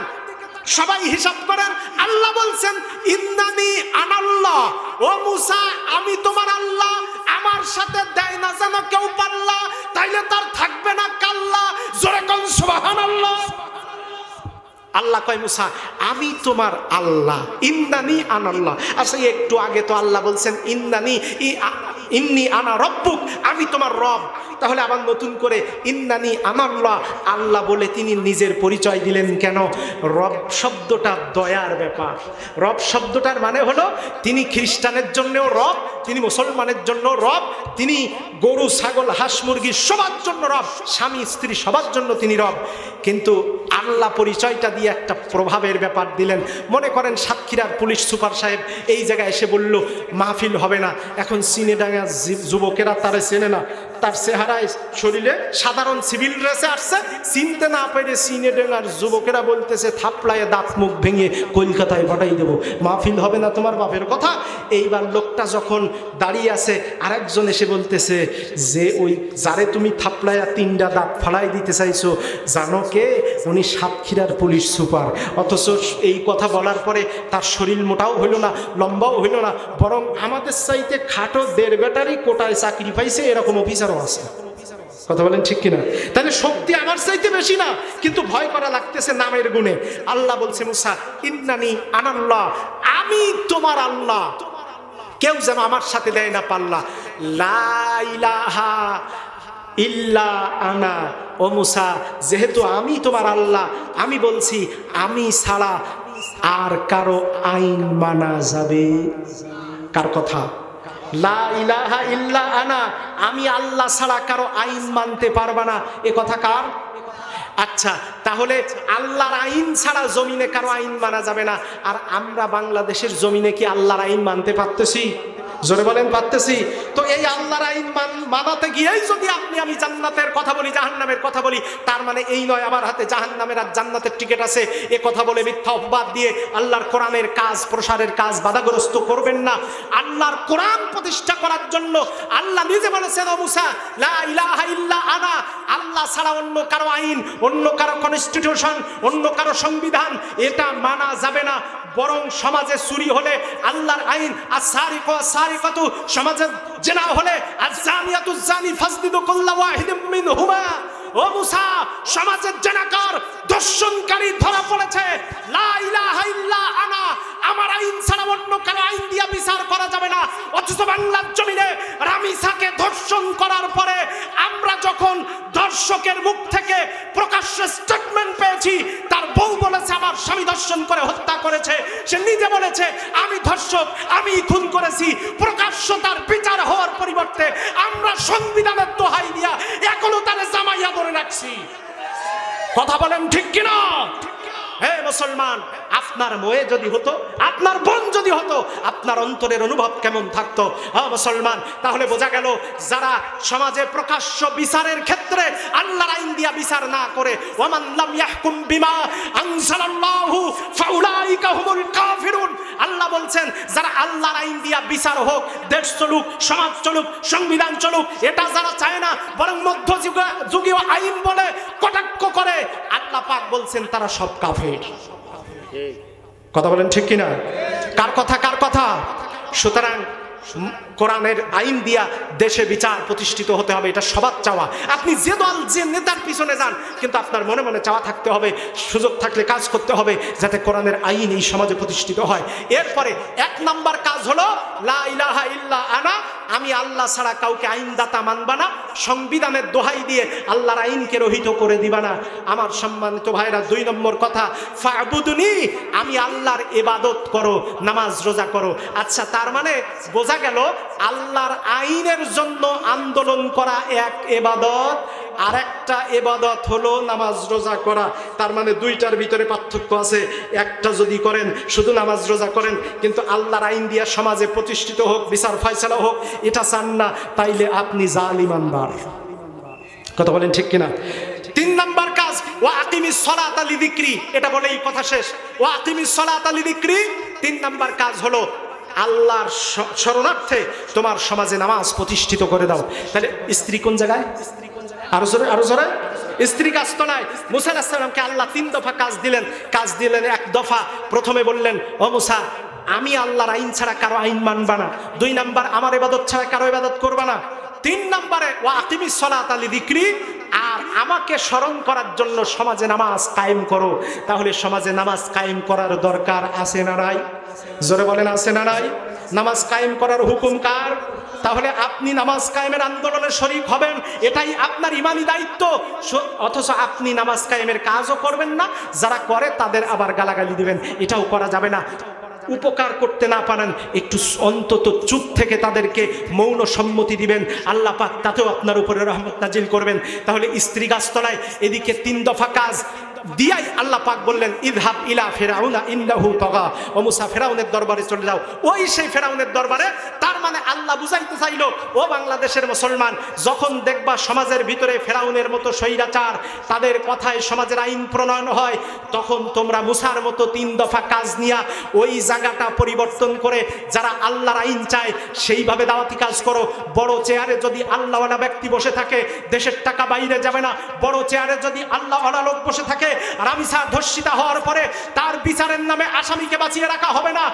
সবাই হিসাব করেন। আল্লাহ বলছেন ইন্নানি আনাল্লাহ, ও মুসা আমি তোমার আল্লাহ, আমার সাথে দেয় না যেন কেউ পাল্লা, তাইলে তার থাকবে না কাল্লা। জোরে কোন সুবহানাল্লাহ। আল্লাহ কয় মুসা আমি তোমার আল্লাহ, ইন্নানি আনাল্লাহ। আচ্ছা একটু আগে তো আল্লাহ বলছেন ইন্নি আনা রব্বুক, আমি তোমার রব। তাহলে আবার নতুন করে ইন্নানি আনাল্লাহ আল্লাহ বলে তিনি নিজের পরিচয় দিলেন কেন? রব শব্দটা দয়ার ব্যাপার। রব শব্দটার মানে হলো তিনি খ্রিস্টানের জন্যও রব, তিনি মুসলমানের জন্য রব, তিনি গরু ছাগল হাঁস মুরগি সবার জন্য রব, স্বামী স্ত্রী সবার জন্য তিনি রব। কিন্তু আল্লাহ পরিচয়টা দিয়ে একটা প্রভাবের ব্যাপার দিলেন। মনে করেন সাতক্ষীরার পুলিশ সুপার সাহেব এই জায়গায় এসে বলল মাহফিল হবে না। এখন সিনেডাঙ্গা যুবকেরা তারে চেনে না, তার চেহারায় শরীরে সাধারণ সিভিল ড্রেসে আসছে, চিনতে না পেরে সিনেডাঙ্গার যুবকেরা বলতেছে থাপড়ায় দাঁত মুখ ভেঙে কলকাতায় পাঠাই দেবো, মাহফিল হবে না তোমার বাপের কথা। এইবার লোকটা যখন দাঁড়িয়ে আছে, আরেকজন এসে বলতেছে যে ওই যারে তুমি থাপড়ায় 3টা দাঁত ফাড়াই দিতে চাইছো, জানো কে? উনি সাতক্ষীরার পুলিশ সুপার। অথচ এই কথা বলার পরে তার শরীর মোটাও হইল না, লম্বাও হইল না, বরং আমাদের চাইতে খাটো 1.5 ব্যাটারি কোটায় চাকরি পাইছে এরকম অফিসারও আছে। কথা বলেন ঠিক কিনা? তাহলে শক্তি আমার চাইতে বেশি না, কিন্তু ভয় করা লাগতেছে নামের গুণে। আল্লাহ বলছে মুসা ইন্নানি আনাল্লাহ, আমি তোমার আল্লাহ, কেউ যেন আমার সাথে দেয় না পাল্লা। লা ইলাহা ইল্লা আনা, ও মুসা যেহেতু আমি তোমার আল্লাহ, আমি বলছি আমি ছাড়া আর কারো আইন মানা যাবে? কার কথা? লা ইলাহা ইল্লা আনা, আমি আল্লাহ ছাড়া কারো আইন মানতে পারবা না, এ কথা কার? আচ্ছা, তাহলে আল্লাহর আইন ছাড়া জমিনে কারো আইন মানা যাবে না। আর আমরা বাংলাদেশের জমিনে কি আল্লাহর আইন মানতে পারতেছি? জোরে বলেন পারতেছি? তো এই আল্লাহর আইন মানাতে গিয়েই যদি আমি জান্নাতের কথা বলি, জাহান্নামের কথা বলি, তার মানে এই নয় আমার হাতে জাহান্নামের আর জান্নাতের টিকিট আছে। এ কথা বলে মিথ্যা অপবাদ দিয়ে আল্লাহর কোরআনের কাজ প্রসারের কাজ বাধাগ্রস্ত করবেন না। আল্লাহর কোরআন প্রতিষ্ঠা করার জন্য আল্লাহ নিজে বলেছেন, ও মুসা লা ইলাহা ইল্লা আনা, আল্লাহ ছাড়া অন্য কারো আইন, অন্য কারো কনস্টিটিউশন, অন্য কারো সংবিধান এটা মানা যাবে না। বরং সমাজে চুরি হলে আল্লাহর আইন, আস-সারিকু আস-সারিকাতু, সমাজে জিনা হলে আজ-জানিয়াতু আজ-জানি ফাজলিদু কুল্লা ওয়াহিদিম মিনহুমা। ও মুসা, সমাজের জিনাকার দর্শনকারী ধরা পড়েছে, লা ইলাহা ইল্লা আনা, আমার আইন ছাড়া অন্য কারো আইন দিয়া বিচার করা যাবে না। অথচ বাংলার জমিনে রামিসাকে ধর্ষণ করার পরে আমরা যখন দর্শকের মুখ থেকে প্রকাশ্যে স্টেটমেন্ট পেয়েছি, তার বউ বলেছে আমার স্বামী ধর্ষণ করে হত্যা করেছে, সে নিজে বলেছে আমি ধর্ষক, আমি খুন করেছি, প্রকাশ্য তার বিচার হওয়ার পরিবর্তে আমরা সংবিধানের দোহাই দিয়া এখনো তারে জামাইয়া ধরে রাখছি। কথা বলেন ঠিক কিনা? হে মুসলমান, আপনার মেয়ে যদি হতো, আপনার বোন যদি হতো, আপনার অন্তরের অনুভব কেমন থাকতো? হ্যাঁ মুসলমান, তাহলে বোঝা গেল যারা সমাজে প্রকাশ্য বিচারের ক্ষেত্রে আল্লাহর আইন দিয়া বিচার না করে, ওয়ামান লাম ইয়াহকুম বিমা আনজালাল্লাহু ফাউলাইকা হুমুল কাফিরুন, আল্লাহ বলছেন যারা আল্লাহর আইন দিয়া বিচার হোক, দেশ চলুক, সমাজ চলুক, সংবিধান চলুক, এটা যারা চায় না, বরং মধ্যযুগীয় আইন বলে কটাক্ষ করে, আল্লাহ পাক বলছেন তারা সব কাফের। কথা বলেন ঠিক কিনা? কার কথা কার কথা? সুতরাং কোরআনের আইন দিয়া দেশে বিচার প্রতিষ্ঠিত হতে হবে, এটা সবার চাওয়া। আপনি যে দল যে নেতার পিছনে যান, কিন্তু আপনার মনে মনে চাওয়া থাকতে হবে, সুযোগ থাকলে কাজ করতে হবে যাতে কোরআনের আইন এই সমাজে প্রতিষ্ঠিত হয়। এরপরে এক নাম্বার কাজ হলো লা ইলাহা ইল্লা আনা, আমি আল্লাহ ছাড়া কাউকে আইনদাতা মানবা না, সংবিধানের দোহাই দিয়ে আল্লাহর আইনকে রহিত করে দিবা না। আমার সম্মানিত ভাইরা, 2 নম্বর কথা, ফাবুদুনি, আমি আল্লাহর ইবাদত করো, নামাজ রোজা করো। আচ্ছা, তার মানে বোঝা গেল আল্লাহর আইনের জন্য আন্দোলন করা এক ইবাদত, আর একটা ইবাদত হলো নামাজ রোজা করা। তার মানে দুইটার ভিতরে পার্থক্য আছে। একটা যদি করেন, শুধু নামাজ রোজা করেন, কিন্তু আল্লাহর আইন দিয়া সমাজে প্রতিষ্ঠিত হোক, বিচার ফয়সালা হোক, এটা চান না, তাইলে আপনি জালিম ইমানদার। কথা বলেন ঠিক কিনা? 3 নাম্বার কাজ, ওয়া আকিমিস সালাতা লিযিকরি, এটা বলেই কথা শেষ। ওয়া আকিমিস সালাতা লিযিকরি, 3 নাম্বার কাজ হলো আল্লাহর শরণার্থে তোমার সমাজে নামাজ প্রতিষ্ঠিত করে দাও। তাহলে স্ত্রী কোন জায়গায়? আরো জোরে। স্ত্রী কাজ তো নাই। মুসা আলাইহিস সালামকে আল্লাহ 3 দফা কাজ দিলেন। 1 দফা প্রথমে বললেন, ও মুসা, আমি আল্লাহর আইন ছাড়া কারো আইন মানবা না। 2 নাম্বার, আমার ইবাদত ছাড়া কারো ইবাদত করবা না। 3 নম্বরে ওয়া আকিমিস সালাতা লিযিকরি, আর আমাকে স্মরণ করার জন্য সমাজে নামাজ কায়েম করো। তাহলে সমাজে নামাজ কায়েম করার দরকার আছে না নাই? জোরে বলেন, আছে না নাই? নামাজ কায়েম করার হুকুম কার? তাহলে আপনি নামাজ কায়েমের আন্দোলনে শরীক হবেন, এটাই আপনার ইমানি দায়িত্ব। অথচ আপনি নামাজ কায়েমের কাজও করবেন না, যারা করে তাদের আবার গালাগালি দিবেন, এটাও করা যাবে না। উপকার করতে না পারেন, একটু অন্তত চুপ থেকে তাদেরকে মৌন সম্মতি দিবেন, আল্লাহ পাক তাতেও আপনার উপরে রহমত নাজিল করবেন। তাহলে স্ত্রী গাছতলায় এদিকে 3 দফা কাজ দিয়াই আল্লাহ পাক বললেন, ইযহাব ইলা ফিরাউনা ইন্নাহু তাগা, ও মুসা ফিরাউনের দরবারে চলে যাও। ওই সেই ফিরাউনের দরবারে। তার মানে আল্লাহ বুঝাইতে চাইল, ও বাংলাদেশের মুসলমান, যখন দেখবা সমাজের ভিতরে ফিরাউনের মতো স্বৈরাচার, তাদের কথায় সমাজের আইন প্রণয়ন হয়, তখন তোমরা মুসার মতো 3 দফা কাজ নিয়া ওই জায়গাটা পরিবর্তন করে যারা আল্লাহর আইন চায় সেইভাবে দাওয়াতি কাজ করো। বড় চেয়ারে যদি আল্লাহওয়ালা ব্যক্তি বসে থাকে, দেশের টাকা বাইরে যাবে না। বড় চেয়ারে যদি আল্লাহওয়ালা লোক বসে থাকে, রামিসা ধর্ষিতা হওয়ার পরে তার বিচারের নামে আসামিকে বাঁচিয়ে রাখা হবে না।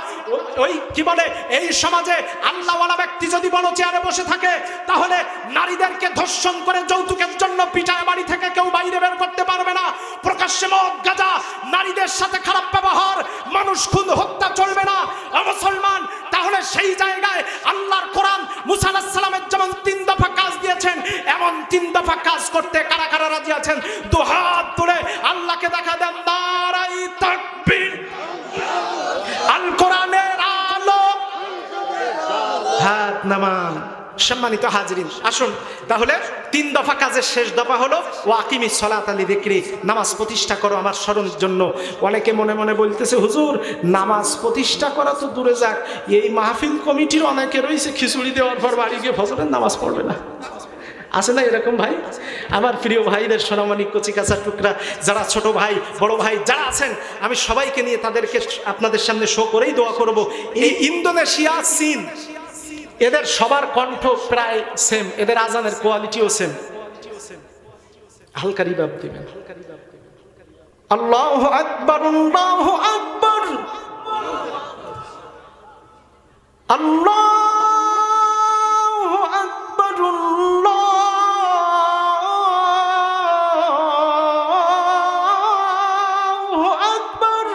ওই কি বলে, এই সমাজে আল্লাহওয়ালা ব্যক্তি যদি বড় চেয়ারে বসে থাকে, তাহলে নারীদেরকে ধর্ষণ করে যৌতুকের জন্য পিটায় বাড়ি থেকে কেউ বাইরে বের করতে পারবে না। প্রকাশ্যে মদ, গাঁজা, নারীদের সাথে খারাপ ব্যবহার, মানুষ খুন হত্যা চলবে না। মুসলমান, তাহলে সেই জায়গায় আল্লাহর কোরআন মুসা আলাইহিস সালামের যেমন 3 দফা কাজ দিয়েছেন, এমন 3 দফা কাজ করতে কারা কারা রাজি আছেন? 2 হাত তুলে আল্লাহকে দেখা দেন। নারায়ে তাকবীর, আল কোরআনের আলো, হাত নামান। সম্মানিত হাজরিন, আসুন তাহলে 3 দফা কাজের শেষ দফা হলো ওয়া আকিমিস সালাতা লিযিকরি, নামাজ প্রতিষ্ঠা করো আমার স্মরণের জন্য। অনেকে মনে মনে বলতেছে, হুজুর নামাজ প্রতিষ্ঠা করা তো দূরে যাক, এই মাহফিল কমিটির অনেকে রয়েছে খিচুড়ি দেওয়ার পর বাড়ি গিয়ে ফজরের নামাজ পড়বে না। আছে না এরকম ভাই? আমার প্রিয় ভাইদের, সোনামণি কচি কাঁচা টুকরা, যারা ছোট ভাই বড় ভাই যারা আছেন, আমি সবাইকে নিয়ে তাদেরকে আপনাদের সামনে শো করেই দোয়া করব। এই ইন্দোনেশিয়া, চীন, এদের সবার কণ্ঠ প্রায় সেম, এদের আজানের কোয়ালিটিও সেম। হালকা রিভাব দিবেন। আল্লাহু আকবার, আল্লাহু আকবার, আল্লাহু আকবার, আল্লাহু আকবার।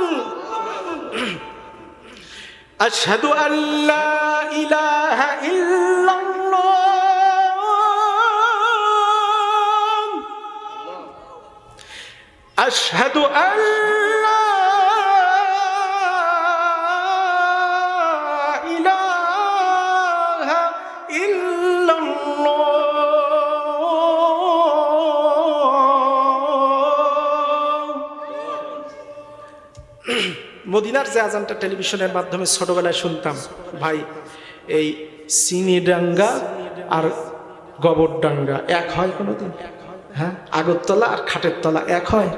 আশহাদু আল্লা ইলাহা ইল্লাল্লাহ, আশহাদু আল্লা ইলাহা ইল্লাল্লাহ, মদিনার যে আজানটা টেলিভিশনের মাধ্যমে ছোটবেলায় শুনতাম, ভাই এই চিনিডাঙ্গা আর গোবরডাঙ্গা এক হয় কোনোদিন? হ্যাঁ, আগরতলা আর খাটের তলা এক হয়?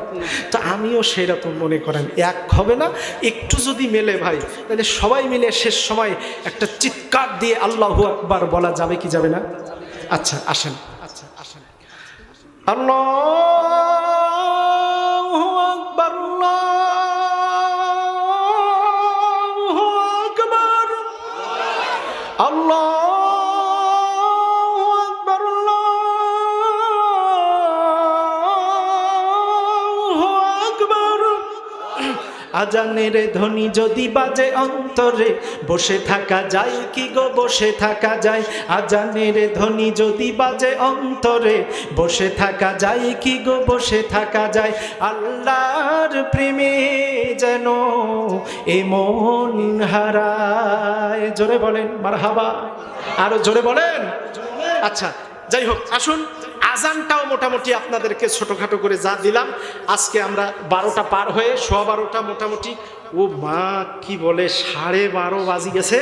তো আমিও সেই রকম মনে করেন এক হবে না, একটু যদি মেলে ভাই, তাহলে সবাই মিলে শেষ সময় একটা চিৎকার দিয়ে আল্লাহু আকবার বলা যাবে কি যাবে না? আচ্ছা আসেন, আল্লাহু আকবার, আল্লাহু আকবার, আল্লাহু আকবার, আল্লাহু আকবার। আজানের ধ্বনি যদি বাজে অন্তরে, বসে থাকা যায় কি গো, বসে থাকা যায়? আজানের ধ্বনি যদি বাজে অন্তরে, বসে থাকা যায় কি গো, বসে থাকা যায়? আল্লাহর প্রেমে যেন এ মন হারায়। জোরে বলেন মারহাবা, আরো জোরে বলেন। আচ্ছা যাই হোক, আসুন আজানটাও মোটামুটি আপনাদেরকে ছোটখাটো করে যা দিলাম, আজকে আমরা 12টা পার হয়ে 12:15 মোটামুটি, ও মা কি বলে 12:30 বাজি গেছে।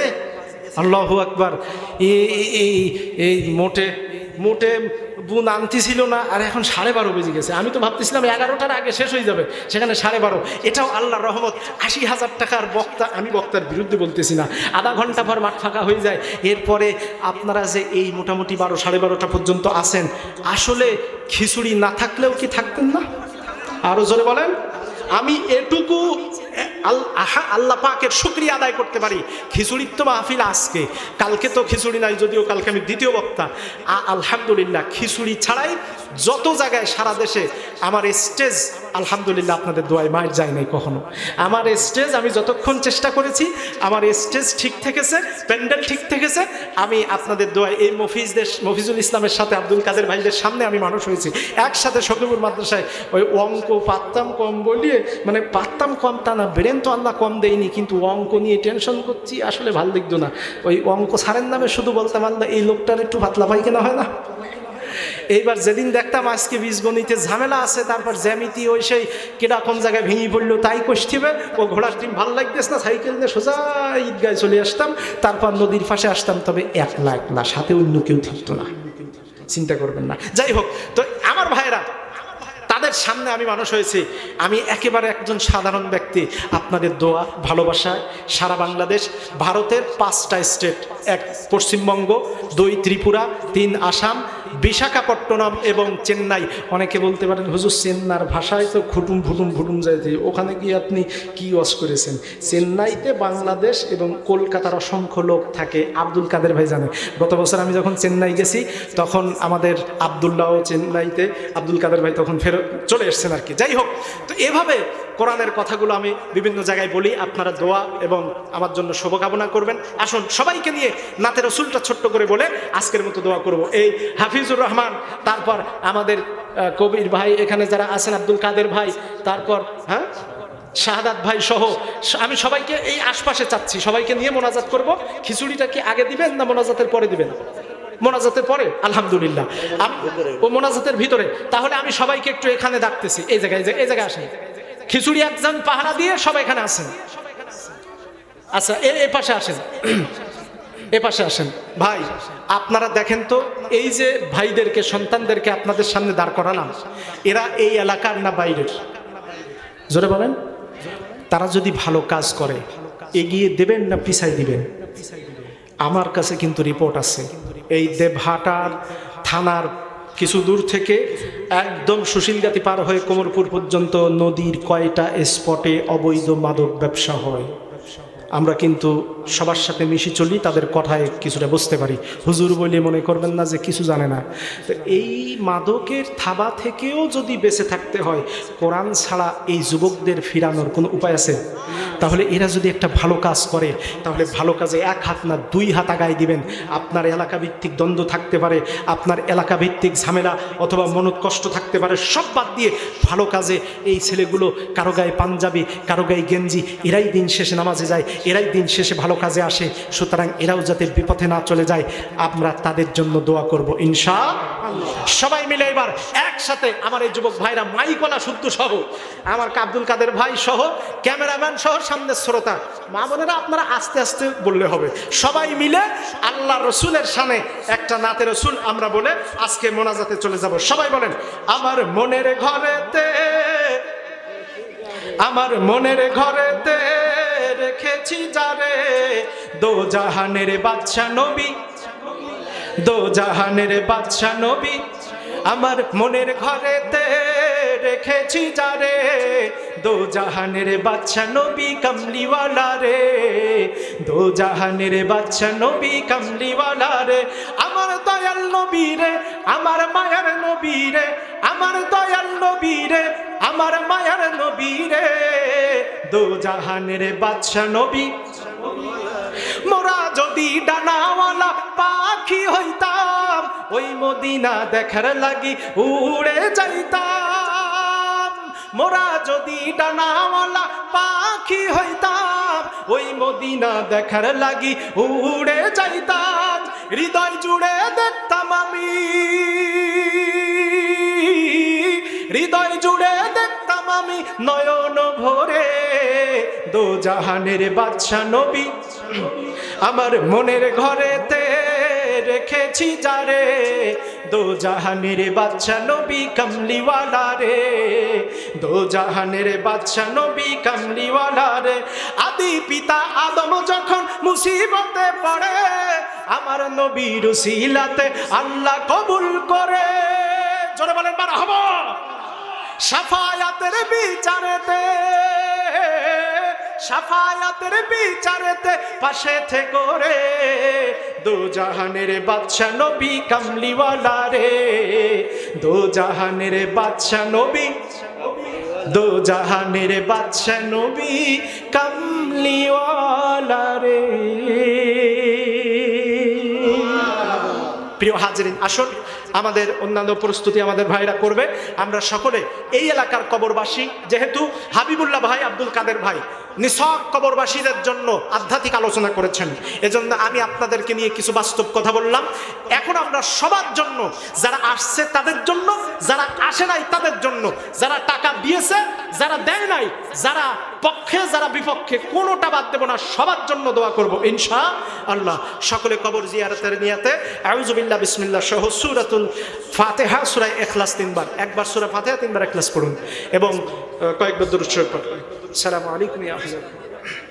আল্লাহু আকবার। এই মোটে বুন আনতি ছিল না, আর এখন 12:30 বেজে গেছে। আমি তো ভাবতেছিলাম 11টার আগে শেষ হয়ে যাবে, সেখানে 12:30। এটাও আল্লাহর রহমত। 80,000 টাকার বক্তা, আমি বক্তার বিরুদ্ধে বলতেছি না, আধা ঘন্টা পর মাঠ ফাঁকা হয়ে যায়। এরপরে আপনারা যে এই মোটামুটি 12-12:30 পর্যন্ত আসেন, আসলে খিচুড়ি না থাকলেও কি থাকতেন না? আরো জোরে বলেন। আমি এটুকু আল্লাহ পাকের শুকরিয়া আদায় করতে পারি, খিচুড়ির তো মাহফিল আজকে, কালকে তো খিচুড়ি নাই, যদিও কালকে আমি দ্বিতীয় বক্তা। আলহামদুলিল্লাহ খিচুড়ি ছাড়াই যত জায়গায় সারা দেশে আমার স্টেজ, আলহামদুলিল্লাহ আপনাদের দোয়ায় মায়ের যায় নাই কখনো। আমার স্টেজ আমি যতক্ষণ চেষ্টা করেছি, আমার স্টেজ ঠিক থেকেছে, প্যান্ডেল ঠিক থেকেছে। আমি আপনাদের দোয়ায় এই মফিজুল ইসলামের সাথে আব্দুল কাদের ভাইদের সামনে আমি মানুষ হয়েছি একসাথে সকিপুর মাদ্রাসায়। ওই অঙ্ক পারতাম কম বলিয়ে, মানে পারতাম কম তা না, ব্রেন তো আল্লাহ কম দেয়নি, কিন্তু অঙ্ক নিয়ে টেনশন করছি, আসলে ভালো লাগতো না। ওই অঙ্ক স্যারের নামে শুধু বলতাম আল্লাহ এই লোকটার একটু পাতলা পায়খানা হয় না। এইবার যেদিন দেখতাম আজকে বীজগণিতে ঝামেলা আছে, তারপর জ্যামিতি ওই সেই কিরকম জায়গায় ভেঙে পড়লো তাই কষতিবে, ও ঘোড়ার টিম ভালো লাগতেস না, সাইকেল নিয়ে সোজা ঈদগায় চলে আসতাম, তারপর নদীর পাশে আসতাম, তবে একলা একলা, সাথে অন্য কেউ থাকতো না, চিন্তা করবেন না। যাই হোক, তো আমার ভাইরা, তাদের সামনে আমি মানুষ হয়েছি। আমি একেবারে একজন সাধারণ ব্যক্তি, আপনাদের দোয়া ভালোবাসায় সারা বাংলাদেশ, ভারতের 5টা স্টেট, 1 পশ্চিমবঙ্গ, 2 ত্রিপুরা, 3 আসাম, বিশাখাপট্টনম এবং চেন্নাই। অনেকে বলতে পারেন হুজুর চেন্নার ভাষায় তো খুটুম ফুটুম যাইতে, ওখানে গিয়ে আপনি কি ওয়াজ করেছেন? চেন্নাইতে বাংলাদেশ এবং কলকাতার অসংখ্য লোক থাকে, আব্দুল কাদের ভাই জানে। গত বছর আমি যখন চেন্নাই গেছি, তখন আমাদের আবদুল্লাহ চেন্নাইতে, আব্দুল কাদের ভাই তখন ফেরত চলে এসছেন আর কি। যাই হোক, তো এভাবে কোরআনের কথাগুলো আমি বিভিন্ন জায়গায় বলি, আপনারা দোয়া এবং আমার জন্য শুভকামনা করবেন। আসুন সবাইকে নিয়ে নাতে রসুলটা ছোট্ট করে বলে আজকের মতো দোয়া করব। এই হাফিজুর রহমান, তারপর আমাদের কবির ভাই, এখানে যারা আছেন আব্দুল কাদের ভাই, তারপর হ্যাঁ শাহাদাত ভাই সহ আমি সবাইকে এই আশপাশে চাচ্ছি, সবাইকে নিয়ে মোনাজাত করব। খিচুড়িটা কি আগে দিবেন না মোনাজাতের পরে দিবেন? মোনাজাতের পরে, আলহামদুলিল্লাহ। ও মোনাজাতের ভিতরে, তাহলে আমি সবাইকে একটু এখানে ডাকতেছি, এই জায়গায় আসেন। খিচুড়ি একজন পাহারা দিয়ে সবাই এখানে আসেন। আচ্ছা এ পাশে আসেন, এ পাশে আসেন। ভাই আপনারা দেখেন তো, এই যে ভাইদেরকে, সন্তানদেরকে আপনাদের সামনে দাঁড় করালাম, এরা এই এলাকার না বাইরের? জোরে বলেন। তারা যদি ভালো কাজ করে, এগিয়ে দেবেন না পিছাই দিবেন? আমার কাছে কিন্তু রিপোর্ট আছে, এই দেবহাটার থানার কিছু দূর থেকে একদম সুশীলগাতি পার হয়ে কোমরপুর পর্যন্ত নদীর কয়টা স্পটে অবৈধ মাদক ব্যবসা হয়। আমরা কিন্তু সবার সাথে মিশি চলি, তাদের কথায় কিছুটা বুঝতে পারি। হুজুর বলে মনে করবেন না যে কিছু জানে না। তো এই মাদকের থাবা থেকেও যদি বেঁচে থাকতে হয়, কোরআন ছাড়া এই যুবকদের ফিরানোর কোনো উপায় আছে? তাহলে এরা যদি একটা ভালো কাজ করে, তাহলে ভালো কাজে 1 হাত না 2 হাত আগায় দিবেন। আপনার এলাকা ভিত্তিক দ্বন্দ্ব থাকতে পারে, আপনার এলাকা ভিত্তিক ঝামেলা অথবা মনত কষ্ট থাকতে পারে, সব বাদ দিয়ে ভালো কাজে এই ছেলেগুলো, কারো গায়ে পাঞ্জাবি, কারো গায়ে গেঞ্জি, এরাই দিন শেষে নামাজে যায়, এরাই দিন শেষে ভালো কাজে আসে। সুতরাং এরাও যাতে বিপথে না চলে যায়, আমরা তাদের জন্য দোয়া করব ইনশাআল্লাহ। সবাই মিলে এবার একসাথে আমার এই যুবক ভাইরা মাইকলা শুদ্ধ সহ আমার আব্দুল কাদের ভাই সহ ক্যামেরাম্যান সহ সামনে শ্রোতা মা বোনেরা আপনারা আস্তে আস্তে বললে হবে সবাই মিলে আল্লাহ রসুলের শানে একটা নাতে রসুল আমরা বলে আজকে মোনাজাতে চলে যাব সবাই বলেন আমার মনের ঘরেতে রেখেছি যারে দো জাহানের বাদশা নবী দো জাহানের বাদশা নবী আমার মনের ঘরেতে রেখেছি যারে দো জাহানের বাদশা নবী কামলিওয়ালা রে দো জাহানের বাদশা নবী কামলিওয়ালা রে আমার দয়াল নবী রে আমার মায়ার নবী রে আমার দয়াল নবী রে আমার মায়ার নবী রে দো জাহানের বাদশা নবী মোরা যদি ডানাওয়ালা পাখি হইতাম ওই মদিনা দেখার লাগি উড়ে যাইতাম মোরা যদি ডানাওয়ালা পাখি হইতাম ওই মদিনা দেখার লাগি উড়ে যাইতাম হৃদয় জুড়ে দেখতাম আমি হৃদয় জুড়ে দেখতাম আমি নয়ন ভরে দো জাহানের বাদশা নবী আমার মনের ঘরেতে রেখেছি যারে দো জাহানের বাদশা নবী কামলিওয়ালা রে দো জাহানের বাদশা নবী কামলিওয়ালা রে আদি পিতা আদম যখন মুসিবতে পড়ে আমার নবীর উসিলাতে আল্লাহ কবুল করে জোরে বলেন মারহাবা শাফায়াতের বিচারেতে পাশে থেকে রে দো জাহানের বাদশা নবী কামলিওয়ালা রে দো জাহানের বাদশা নবী দো জাহানের বাদশা নবী কামলিওয়ালা রে প্রিয় হাজিরিন আসুন আমাদের অন্যান্য প্রস্তুতি আমাদের ভাইরা করবে আমরা সকলে এই এলাকার কবরবাসী যেহেতু হাবিবুল্লাহ ভাই আব্দুল কাদের ভাই নিছক কবরবাসীদের জন্য আধ্যাত্মিক আলোচনা করেছেন এজন্য আমি আপনাদেরকে নিয়ে কিছু বাস্তব কথা বললাম এখন আমরা সবার জন্য যারা আসছে তাদের জন্য যারা আসে নাই তাদের জন্য যারা টাকা দিয়েছে যারা দেয় নাই যারা পক্ষে যারা বিপক্ষে কোনোটা বাদ দেব না সবার জন্য দোয়া করব ইনশাআল্লাহ সকলে কবর জিয়ারতের নিয়তে আউযু বিল্লাহ বিসমিল্লাহ সহ সূরাতুল ফাতিহা সূরা ইখলাস তিনবার একবার সূরা ফাতিহা তিনবার ইখলাস পড়ুন এবং কয়েকবার দুরূদ শরীফ পড়ুন আসসালামু আলাইকুম ইয়া আহলা